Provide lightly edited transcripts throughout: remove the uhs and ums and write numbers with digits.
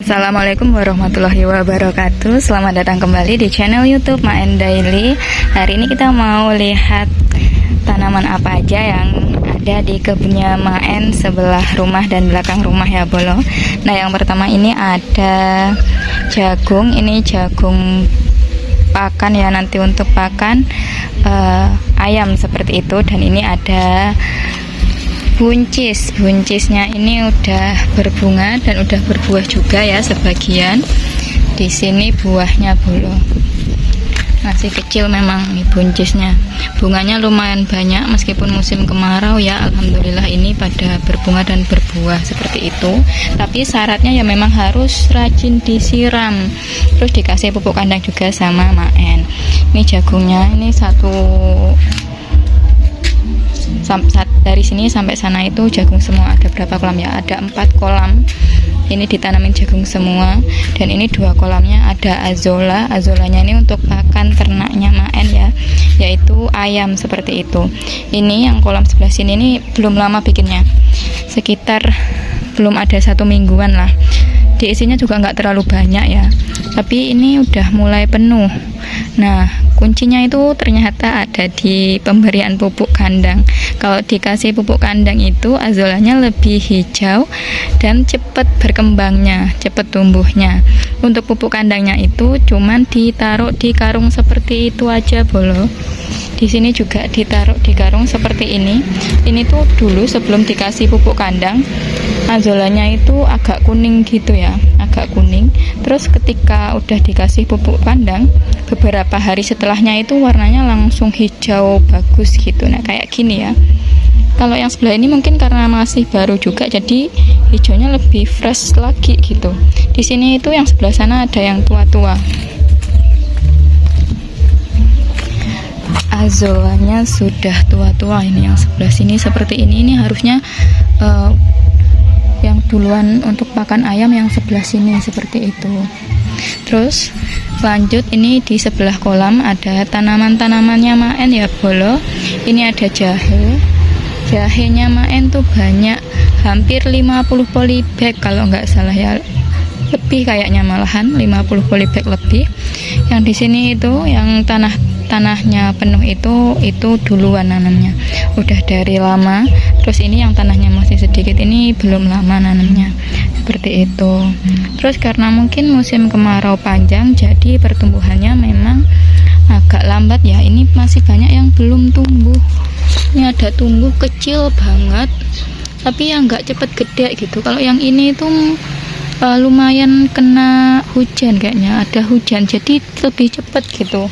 Assalamualaikum warahmatullahi wabarakatuh. Selamat datang kembali di channel YouTube Maen Daily. Hari ini kita mau lihat tanaman apa aja yang ada di kebunnya Maen sebelah rumah dan belakang rumah ya Bolo. Nah, yang pertama ini ada jagung. Ini jagung pakan ya, nanti untuk pakan ayam seperti itu. Dan ini ada buncisnya ini udah berbunga dan udah berbuah juga ya sebagian. Di sini buahnya belum, masih kecil memang nih buncisnya. Bunganya lumayan banyak meskipun musim kemarau ya, alhamdulillah ini pada berbunga dan berbuah seperti itu. Tapi syaratnya ya memang harus rajin disiram, terus dikasih pupuk kandang juga sama Maen. Ini jagungnya, ini dari sini sampai sana itu jagung semua. Ada berapa kolam ya? Ada 4 kolam. Ini ditanamin jagung semua. Dan ini 2 kolamnya ada azolanya ini untuk pakan ternaknya Maen ya, yaitu ayam seperti itu. Ini yang kolam sebelah sini ini belum lama bikinnya, sekitar belum ada 1 mingguan lah. Diisinya juga nggak terlalu banyak ya, tapi ini udah mulai penuh. Nah, kuncinya itu ternyata ada di pemberian pupuk kandang. Kalau dikasih pupuk kandang itu azolanya lebih hijau dan cepat berkembangnya, cepat tumbuhnya. Untuk pupuk kandangnya itu cuman ditaruh di karung seperti itu aja Bolo. Di sini juga ditaruh di karung seperti ini. Ini tuh dulu sebelum dikasih pupuk kandang, azolanya itu agak kuning gitu ya, agak kuning. Terus ketika udah dikasih pupuk kandang, beberapa hari setelahnya itu warnanya langsung hijau bagus gitu. Nah, kayak gini ya. Kalau yang sebelah ini mungkin karena masih baru juga, jadi hijaunya lebih fresh lagi gitu. Di sini itu yang sebelah sana ada yang tua-tua. Azolanya sudah tua-tua. Ini yang sebelah sini seperti ini harusnya yang duluan untuk pakan ayam yang sebelah sini seperti itu. Terus lanjut, ini di sebelah kolam ada tanaman-tanamannya Maen ya Bolo. Ini ada jahenya Maen tuh banyak, hampir 50 polybag kalau nggak salah ya, lebih kayaknya malahan 50 polybag lebih. Yang di sini itu yang tanahnya penuh itu duluan nanamnya, udah dari lama. Terus ini yang tanahnya masih sedikit, ini belum lama nanamnya seperti itu. Terus karena mungkin musim kemarau panjang, jadi pertumbuhannya memang agak lambat ya. Ini masih banyak yang belum tumbuh. Ini ada tumbuh kecil banget, tapi yang nggak cepet gede gitu. Kalau yang ini tuh lumayan kena hujan, kayaknya ada hujan, jadi lebih cepet gitu.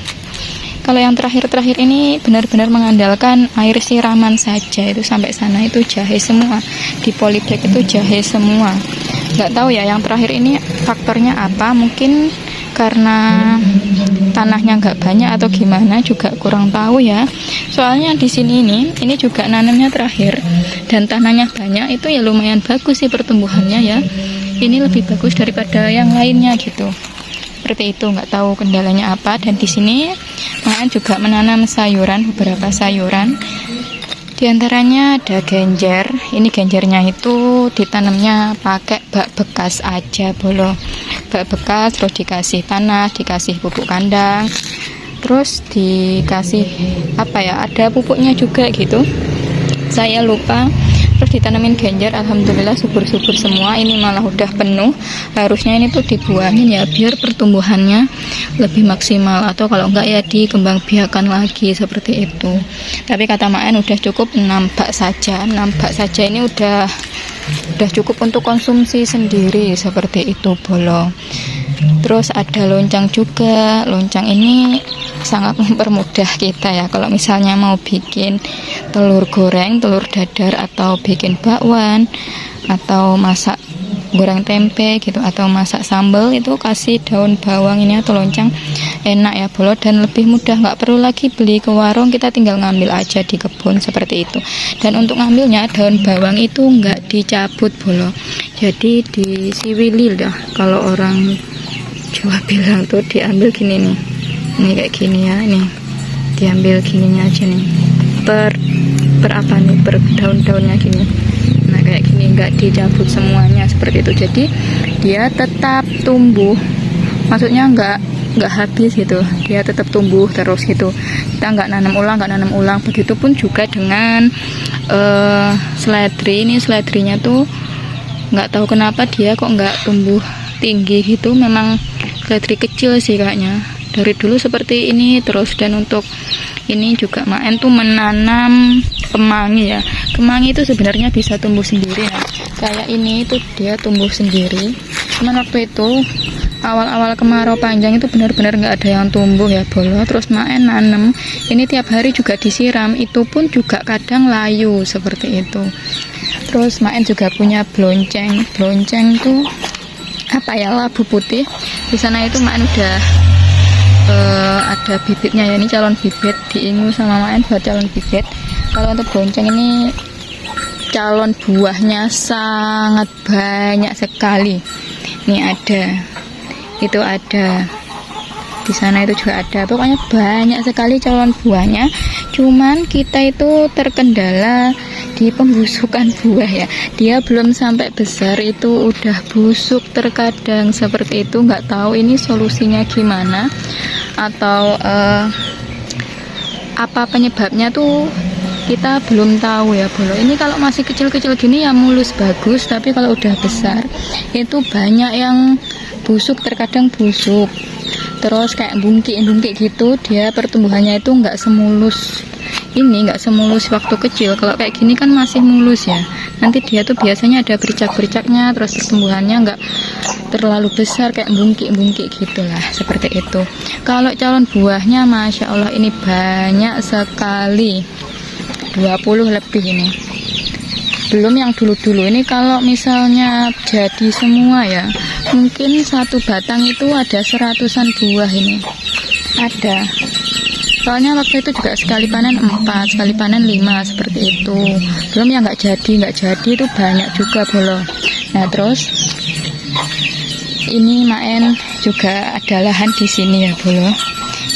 Kalau yang terakhir ini benar-benar mengandalkan air siraman saja. Itu sampai sana itu jahe semua, di polybag itu jahe semua. Nggak tahu ya yang terakhir ini faktornya apa, mungkin karena tanahnya nggak banyak atau gimana, juga kurang tahu ya. Soalnya di sini ini juga nanamnya terakhir dan tanahnya banyak, itu ya lumayan bagus sih pertumbuhannya ya. Ini lebih bagus daripada yang lainnya gitu. Seperti itu, nggak tahu kendalanya apa. Dan di sini Maen juga menanam sayuran, beberapa sayuran. Di antaranya ada genjer. Ini genjernya itu ditanamnya pakai bak bekas aja Bolo. Bak bekas, terus dikasih tanah, dikasih pupuk kandang, terus dikasih apa ya, ada pupuknya juga gitu, saya lupa. Terus ditanamin genjer, alhamdulillah subur-subur semua. Ini malah udah penuh, harusnya ini tuh dibuangin ya biar pertumbuhannya lebih maksimal, atau kalau enggak ya dikembangbiakan lagi seperti itu. Tapi kata Maen udah cukup 6 bak saja. 6 bak saja ini udah cukup untuk konsumsi sendiri seperti itu Bolo. Terus ada loncang juga. Loncang ini sangat mempermudah kita ya kalau misalnya mau bikin telur goreng, telur dadar, atau bikin bakwan, atau masak goreng tempe gitu, atau masak sambal, itu kasih daun bawang ini atau loncang enak ya Bolo, dan lebih mudah, nggak perlu lagi beli ke warung, kita tinggal ngambil aja di kebun seperti itu. Dan untuk ngambilnya daun bawang itu nggak dicabut Bolo, jadi disiwili dah kalau orang Jawa bilang tuh, diambil gini nih. Ini kayak gini ya, ini diambil gininya aja nih, per apa nih, per daun-daunnya gini. Nah kayak gini nggak dicabut semuanya seperti itu. Jadi dia tetap tumbuh, maksudnya nggak habis gitu, dia tetap tumbuh terus gitu. Kita nggak nanam ulang. Begitupun juga dengan seledri. Ini seledrinya tuh nggak tahu kenapa dia kok nggak tumbuh tinggi gitu. Memang seledri kecil sih kayaknya dari dulu seperti ini terus. Dan untuk ini juga Maen tuh menanam kemangi ya. Kemangi itu sebenarnya bisa tumbuh sendiri ya. Kayak ini tuh dia tumbuh sendiri. Cuman waktu itu awal-awal kemarau panjang itu benar-benar nggak ada yang tumbuh ya Bolo. Terus Maen nanam ini tiap hari juga disiram, itu pun juga kadang layu seperti itu. Terus Maen juga punya blonceng tuh apa ya, labu putih. Di sana itu Maen udah ada bibitnya ya, ini calon bibit, diingu sama Maen buat calon bibit. Kalau untuk blonceng ini calon buahnya sangat banyak sekali. Ini ada di sana, itu juga ada, pokoknya banyak sekali calon buahnya. Cuman kita itu terkendala di pembusukan buah ya, dia belum sampai besar itu udah busuk terkadang seperti itu. Nggak tahu ini solusinya gimana atau apa penyebabnya tuh kita belum tahu ya Bolo. Ini kalau masih kecil-kecil gini ya mulus bagus, tapi kalau udah besar itu banyak yang busuk, terkadang busuk terus kayak bungkik gitu. Dia pertumbuhannya itu nggak semulus ini, nggak semulus waktu kecil. Kalau kayak gini kan masih mulus ya, nanti dia tuh biasanya ada bercak-bercaknya, terus pertumbuhannya nggak terlalu besar kayak bungkik gitulah, seperti itu. Kalau calon buahnya Masya Allah ini banyak sekali, 20 lebih ini. Belum yang dulu-dulu. Ini kalau misalnya jadi semua ya, mungkin satu batang itu ada 100-an buah ini. Ada. Soalnya waktu itu juga sekali panen 4, sekali panen 5 seperti itu. Belum yang nggak jadi itu banyak juga Bolo. Nah terus ini Maen juga ada lahan di sini ya Bolo.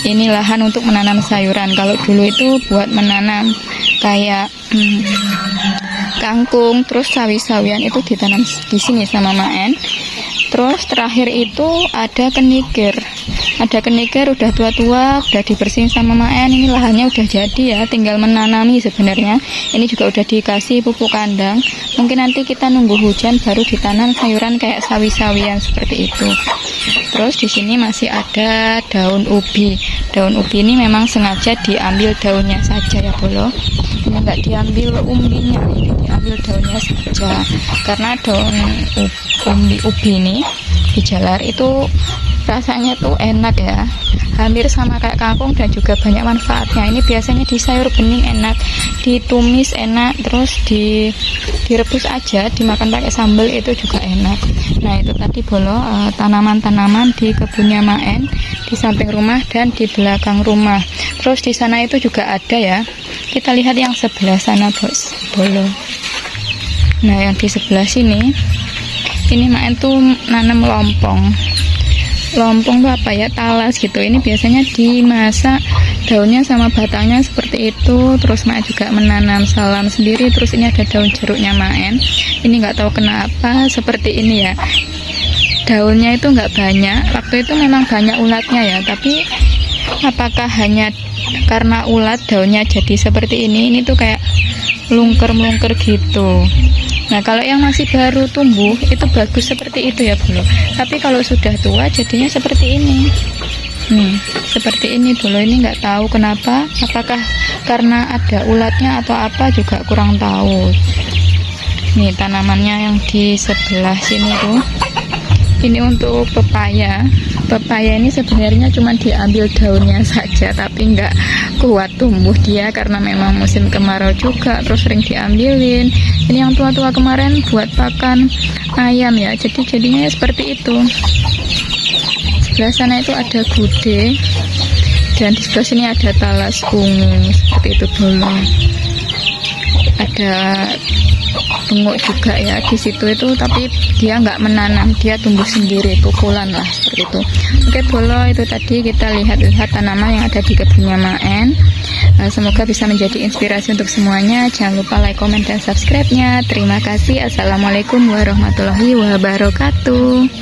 Ini lahan untuk menanam sayuran. Kalau dulu itu buat menanam kayak kangkung, terus sawi-sawian itu ditanam di sini sama Maen. Terus terakhir itu ada kenikir. Ada kenikir udah tua-tua, udah dibersihin sama Maen. Ini lahannya udah jadi ya, tinggal menanami sebenarnya. Ini juga udah dikasih pupuk kandang. Mungkin nanti kita nunggu hujan baru ditanam sayuran kayak sawi-sawian seperti itu. Terus di sini masih ada daun ubi. Daun ubi ini memang sengaja diambil daunnya saja ya Bolo. Ini enggak diambil umbinya, ini diambil daunnya saja. Karena daun ubi ini dijalar itu rasanya tuh enak ya, hampir sama kayak kangkung dan juga banyak manfaatnya. Ini biasanya di sayur bening enak, ditumis enak, terus direbus aja, dimakan pakai sambal itu juga enak. Nah itu tadi Bolo tanaman-tanaman di kebunnya Maen di samping rumah dan di belakang rumah. Terus di sana itu juga ada ya, kita lihat yang sebelah sana Bolo. Nah yang di sebelah sini ini Maen tuh nanam lompong tuh apa ya, talas gitu. Ini biasanya dimasak daunnya sama batangnya seperti itu. Terus Maen juga menanam salam sendiri. Terus ini ada daun jeruknya Maen. Ini nggak tahu kenapa seperti ini ya, daunnya itu nggak banyak. Waktu itu memang banyak ulatnya ya, tapi apakah hanya karena ulat daunnya jadi seperti ini? Ini tuh kayak melungker gitu. Nah kalau yang masih baru tumbuh itu bagus seperti itu ya Bolo. Tapi kalau sudah tua jadinya seperti ini. Seperti ini Bolo. Ini nggak tahu kenapa. Apakah karena ada ulatnya atau apa juga kurang tahu. Nih tanamannya yang di sebelah sini tuh. Ini untuk pepaya. Pepaya ini sebenarnya cuma diambil daunnya saja, tapi nggak kuat tumbuh dia karena memang musim kemarau juga, terus sering diambilin. Ini yang tua-tua kemarin buat pakan ayam ya, jadi jadinya seperti itu. Sebelah sana itu ada gude, dan di sebelah sini ada talas ungu seperti itu Bolo. Ada bengok juga ya di situ itu, tapi dia nggak menanam, dia tumbuh sendiri, pukulan lah seperti itu. Oke Bolo, itu tadi kita lihat-lihat tanaman yang ada di kebunnya Maen. Semoga bisa menjadi inspirasi untuk semuanya. Jangan lupa like, comment, dan subscribe-nya. Terima kasih. Assalamualaikum warahmatullahi wabarakatuh.